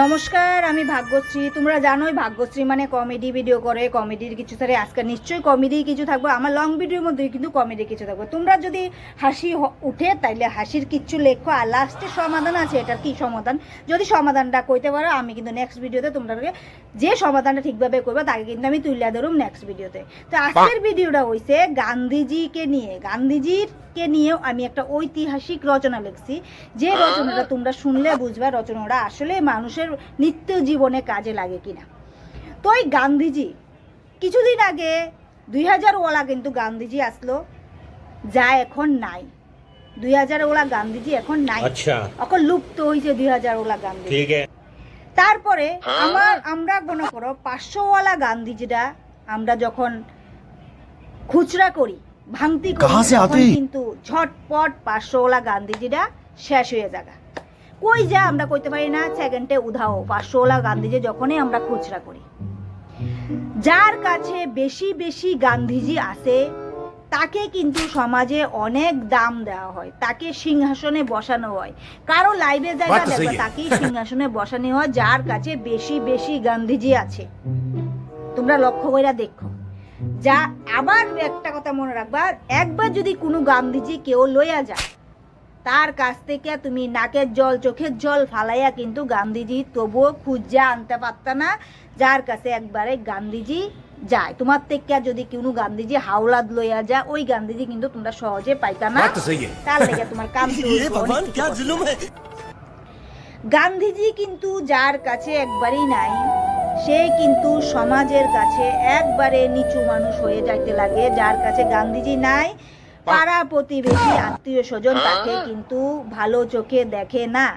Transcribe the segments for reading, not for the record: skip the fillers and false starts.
নমস্কার, আমি ভাগ্যশ্রী। তোমরা জানোই ভাগ্যশ্রী মানে কমেডি ভিডিও করে, কমেডির কিছু থাকে। আজকে নিশ্চয়ই কমেডি কিছু থাকবে, আমার লং ভিডিওর মধ্যে কিন্তু কমেডি কিছু থাকবে। তোমরা যদি হাসি উঠে তাইলে হাসির কিচ্ছু লেখো, আর লাস্টে সমাধান আছে। এটার কি সমাধান যদি সমাধানটা কইতে পারো, আমি কিন্তু নেক্সট ভিডিওতে তোমরাকে যে সমাধানটা ঠিকভাবে করবে তাকে কিন্তু আমি তুলে ধরুম নেক্সট ভিডিওতে। তো আজকের ভিডিওটা হইছে গান্ধীজিকে নিয়ে। গান্ধীজিকে নিয়েও আমি একটা ঐতিহাসিক রচনা লিখছি, যে রচনাটা তোমরা শুনলে বুঝবা রচনাটা আসলে মানুষের নিত্য জীবনে কাজে লাগে কিনা। তো এই গান্ধীজি কিছুদিন আগে 2000 ওলা কিন্তু গান্ধীজি আসলো, যা এখন নাই। 2000 ওলা গান্ধীজি এখন নাই, এখন লুপ্ত হয়েছে 2000 ওলা গান্ধী। তারপরে আমরা মনে করো 500 ওয়ালা গান্ধীজিরা আমরা যখন খুচরা করি, ভাঙতি করি, কিন্তু ঝটপট 500 ওয়ালা গান্ধীজিরা শেষ হয়ে যাবে। কই যা আমরা কইতে পারি না, সেকেন্ডে উধাও। 500 ওয়ালা গান্ধীজি যখনই আমরা খুচরা করি, যার কাছে বেশি বেশি গান্ধীজি আছে তাকে কিন্তু সমাজে অনেক দাম দেওয়া হয়, তাকে সিংহাসনে বসানো হয়। কারো লাইভে জায়গা দেখবে তাকেই সিংহাসনে বসানো হয় যার কাছে বেশি বেশি গান্ধীজি আছে। তোমরা লক্ষ্য করে দেখো। যা আবার একটা কথা মনে রাখবা, একবার যদি কোনো গান্ধীজি কেউ লইয়া যায়, তার কাছ থেকে তুমি নাকের জল চোখের জল ফালাইয়া কিন্তু গান্ধীজি তবুও খুঁজা আনতে পারত না, যার কাছে একবারে গান্ধীজি যায়। তোমার থেকে যদি কোনো গান্ধীজি হাওলাদ লইয়া যায়, ওই গান্ধীজি কিন্তু তোমরা সহজে পাইতা না, তার লেগে তোমার কাম। গান্ধীজি কিন্তু যার কাছে একবারই নাই, সে কিন্তু সমাজের কাছে একবারে নিচু মানুষ হয়ে যাইতে লাগে। যার কাছে গান্ধীজি নাই, পাড়া প্রতিবেশী আত্মীয় স্বজন তাকে কিন্তু ভালো চোখে দেখে না।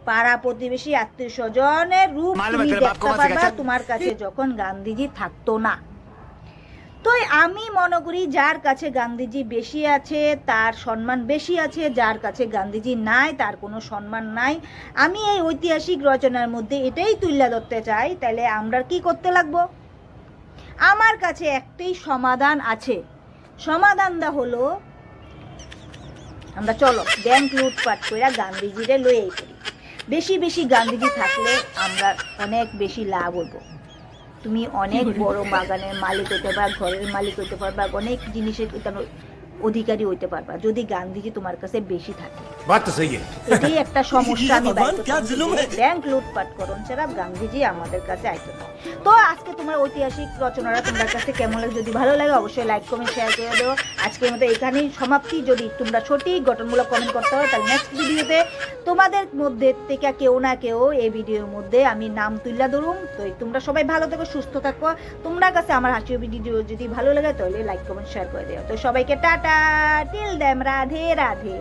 পাড়া প্রতিবেশী আত্মীয় স্বজনের রূপ তুমি দেখতে পারবা তোমার কাছে যখন গান্ধীজি থাকতো না। তো আমি মনে করি যার কাছে গান্ধীজি বেশি আছে তার সম্মান বেশি আছে, যার কাছে গান্ধীজি নাই তার কোনো সম্মান নাই। আমি এই ঐতিহাসিক রচনার মধ্যে এটাই তুলে ধরতে চাই। তাহলে আমরা কি করতে লাগবো? আমার কাছে একটাই সমাধান আছে। সমাধানটা হলো, আমরা চলো ব্যাংক লুটপাট করে গান্ধীজিরে লইয়াই করি। বেশি বেশি গান্ধীজি থাকলে আমরা অনেক বেশি লাভ হইব। তুমি অনেক বড় বাগানের মালিক হইতে পারবা, ঘরের মালিক হইতে পারবা, অনেক জিনিসের অধিকারী হইতে পারবা যদি গান্ধীজি তোমার কাছে বেশি থাকে। এটাই একটা সমস্যা। আমি ব্যাংক লুটপাট করুন ছাড়া গান্ধীজি আমাদের কাছে আইতো না। তো আজকে তোমার ঐতিহাসিক রচনাটা তোমার কাছে কেমন লাগে? যদি ভালো লাগে অবশ্যই লাইক কমেন্ট শেয়ার করে দেবো। আজকের মতো এখানেই সমাপ্তি। যদি তোমরা সঠিক গঠনমূলক কমেন্ট করতে পারো, তাহলে নেক্সট ভিডিওতে তোমাদের মধ্যে থেকে কেউ না কেউ এই ভিডিওর মধ্যে আমি নাম তুলে ধরুম। তো তোমরা সবাই ভালো থেকো, সুস্থ থাকো। তোমরা কাছে আমার হাসির ভিডিও যদি ভালো লাগে তাহলে লাইক কমেন্ট শেয়ার করে দেবো। তো সবাইকে tata, till them, Radhe Radhe.